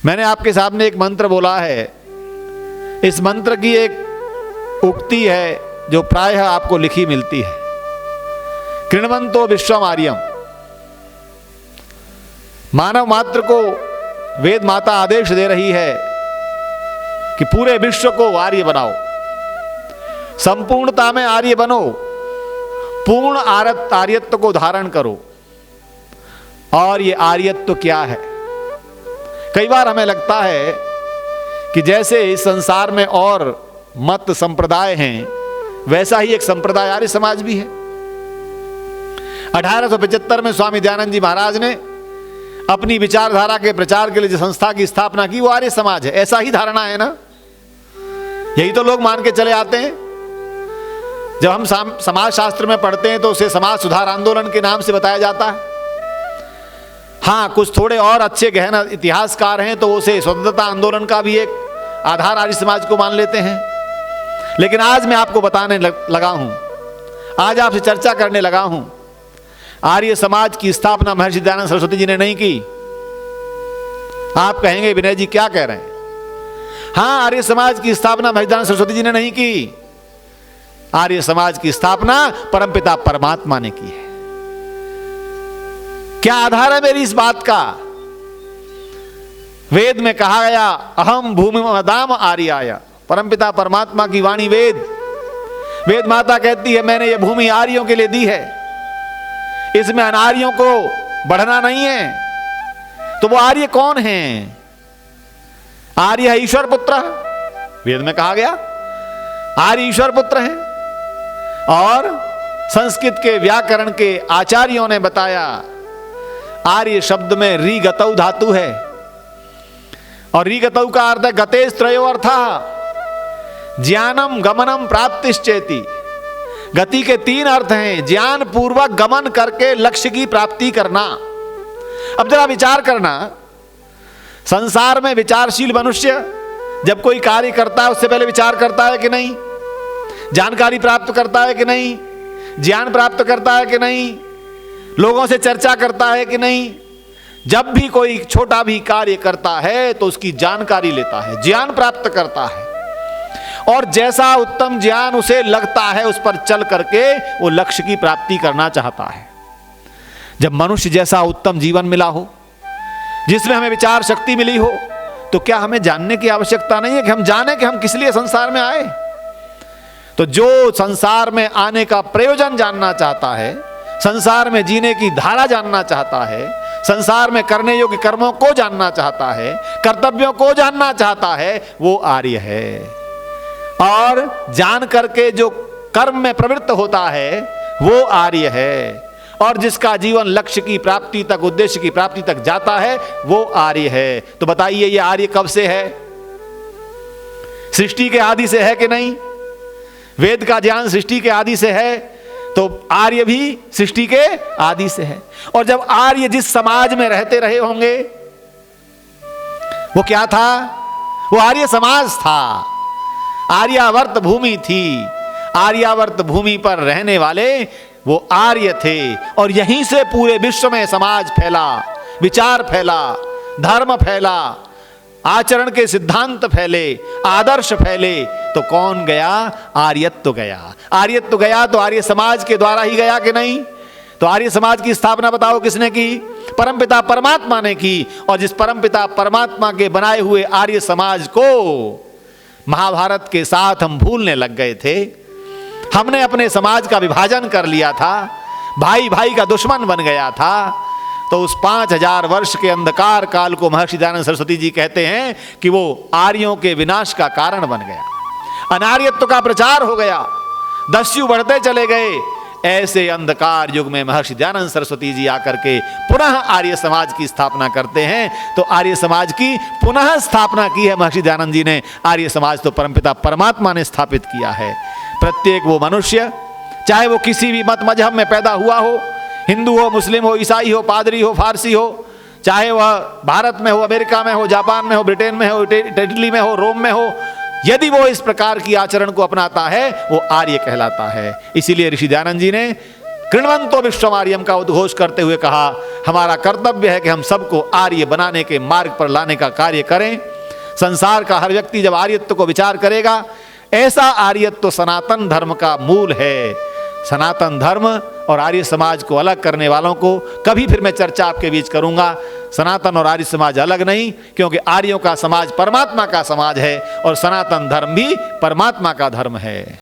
मैंने आपके सामने एक मंत्र बोला है। इस मंत्र की एक उक्ति है जो प्रायः आपको लिखी मिलती है, कृण्वन्तो विश्वम आर्यम। मानव मात्र को वेद माता आदेश दे रही है कि पूरे विश्व को आर्य बनाओ, संपूर्णता में आर्य बनो, पूर्ण आर्यत्व को धारण करो। और ये आर्यत्व क्या है? कई बार हमें लगता है कि जैसे इस संसार में और मत संप्रदाय हैं, वैसा ही एक संप्रदाय आर्य समाज भी है। 1875 में स्वामी दयानंद जी महाराज ने अपनी विचारधारा के प्रचार के लिए जो संस्था की स्थापना की, वो आर्य समाज है। ऐसा ही धारणा है ना? यही तो लोग मान के चले आते हैं। जब हम समाज शास्त्र में पढ़ते हैं तो उसे समाज सुधार आंदोलन के नाम से बताया जाता है। हाँ, कुछ थोड़े और अच्छे गहन इतिहासकार हैं तो उसे स्वतंत्रता आंदोलन का भी एक आधार आर्य समाज को मान लेते हैं। लेकिन आज मैं आपको बताने लगा हूं, आज आपसे चर्चा करने लगा हूं, आर्य समाज की स्थापना महर्षि दयानंद सरस्वती जी ने नहीं की। आप कहेंगे विनय जी क्या कह रहे हैं? हाँ, आर्य समाज की स्थापना महर्षि दयानंद सरस्वती जी ने नहीं की। आर्य समाज की स्थापना परमपिता परमात्मा ने की है। क्या आधार है मेरी इस बात का? वेद में कहा गया, अहम भूमि मदाम आर्याय। परमपिता परमात्मा की वाणी वेद माता कहती है, मैंने ये भूमि आर्यों के लिए दी है, इसमें अनार्यों को बढ़ना नहीं है। तो वो आर्य कौन है? आर्य है ईश्वर पुत्र। वेद में कहा गया आर्य ईश्वर पुत्र है। और संस्कृत के व्याकरण के आचार्यों ने बताया, आर्य शब्द में री गतौ धातु है, और री गतौ का अर्थ है गतेश त्रयो अर्थः, ज्ञानम गमनम प्राप्तिश्चेति। गति के 3 अर्थ हैं, ज्ञान पूर्वक गमन करके लक्ष्य की प्राप्ति करना। अब जरा विचार करना, संसार में विचारशील मनुष्य जब कोई कार्य करता है उससे पहले विचार करता है कि नहीं? जानकारी प्राप्त करता है कि नहीं? ज्ञान प्राप्त करता है कि नहीं? लोगों से चर्चा करता है कि नहीं? जब भी कोई छोटा भी कार्य करता है तो उसकी जानकारी लेता है, ज्ञान प्राप्त करता है, और जैसा उत्तम ज्ञान उसे लगता है उस पर चल करके वो लक्ष्य की प्राप्ति करना चाहता है। जब मनुष्य जैसा उत्तम जीवन मिला हो, जिसमें हमें विचार शक्ति मिली हो, तो क्या हमें जानने की आवश्यकता नहीं है कि हम जाने कि हम किस लिए संसार में आए? तो जो संसार में आने का प्रयोजन जानना चाहता है, संसार में जीने की धारा जानना चाहता है, संसार में करने योग्य कर्मों को जानना चाहता है, कर्तव्यों को जानना चाहता है, वो आर्य है। और जान करके जो कर्म में प्रवृत्त होता है वो आर्य है। और जिसका जीवन लक्ष्य की प्राप्ति तक, उद्देश्य की प्राप्ति तक जाता है, वो आर्य है। तो बताइए, ये आर्य कब से है? सृष्टि के आदि से है कि नहीं? वेद का ज्ञान सृष्टि के आदि से है, तो आर्य भी सृष्टि के आदि से है। और जब आर्य जिस समाज में रहते रहे होंगे, वो क्या था? वो आर्य समाज था, आर्यावर्त भूमि थी। आर्यावर्त भूमि पर रहने वाले वो आर्य थे, और यहीं से पूरे विश्व में समाज फैला, विचार फैला, धर्म फैला, आचरण के सिद्धांत फैले, आदर्श फैले। तो कौन गया? आर्यत्व गया। आर्यत्व गया तो आर्य समाज के द्वारा ही गया कि नहीं? तो आर्य समाज की स्थापना बताओ किसने की? परमपिता परमात्मा ने की। और जिस परमपिता परमात्मा के बनाए हुए आर्य समाज को महाभारत के साथ हम भूलने लग गए थे। हमने अपने समाज का विभाजन कर लिया था, भाई भाई का दुश्मन बन गया था। तो उस 5000 वर्ष के अंधकार काल को महर्षि दयानंद सरस्वती जी कहते हैं कि वो आर्यों के विनाश का कारण बन गया। अनार्यत्व का प्रचार हो गया, दस्यु बढ़ते चले गए। ऐसे अंधकार युग में महर्षि दयानंद सरस्वती जी आकर के पुनः आर्य समाज की स्थापना करते हैं। तो आर्य समाज की पुनः स्थापना की है महर्षि दयानंद जी ने। आर्य समाज तो परमपिता परमात्मा ने स्थापित किया है। प्रत्येक वो मनुष्य, चाहे वो किसी भी मत मजहब में पैदा हुआ हो, हिंदू हो, मुस्लिम हो, ईसाई हो, पादरी हो, फारसी हो, चाहे वह भारत में हो, अमेरिका में हो, जापान में हो, ब्रिटेन में हो, इटली में हो, रोम में हो, यदि वो इस प्रकार की आचरण को अपनाता है वो आर्य कहलाता है। इसीलिए ऋषि दयानंद जी ने कृण्वन्तो विश्वम आर्यम का उद्घोष करते हुए कहा, हमारा कर्तव्य है कि हम सबको आर्य बनाने के मार्ग पर लाने का कार्य करें। संसार का हर व्यक्ति जब आर्यत्व को विचार करेगा, ऐसा आर्यत्व सनातन धर्म का मूल है। सनातन धर्म और आर्य समाज को अलग करने वालों को कभी फिर मैं चर्चा आपके बीच करूंगा। सनातन और आर्य समाज अलग नहीं, क्योंकि आर्यों का समाज परमात्मा का समाज है और सनातन धर्म भी परमात्मा का धर्म है।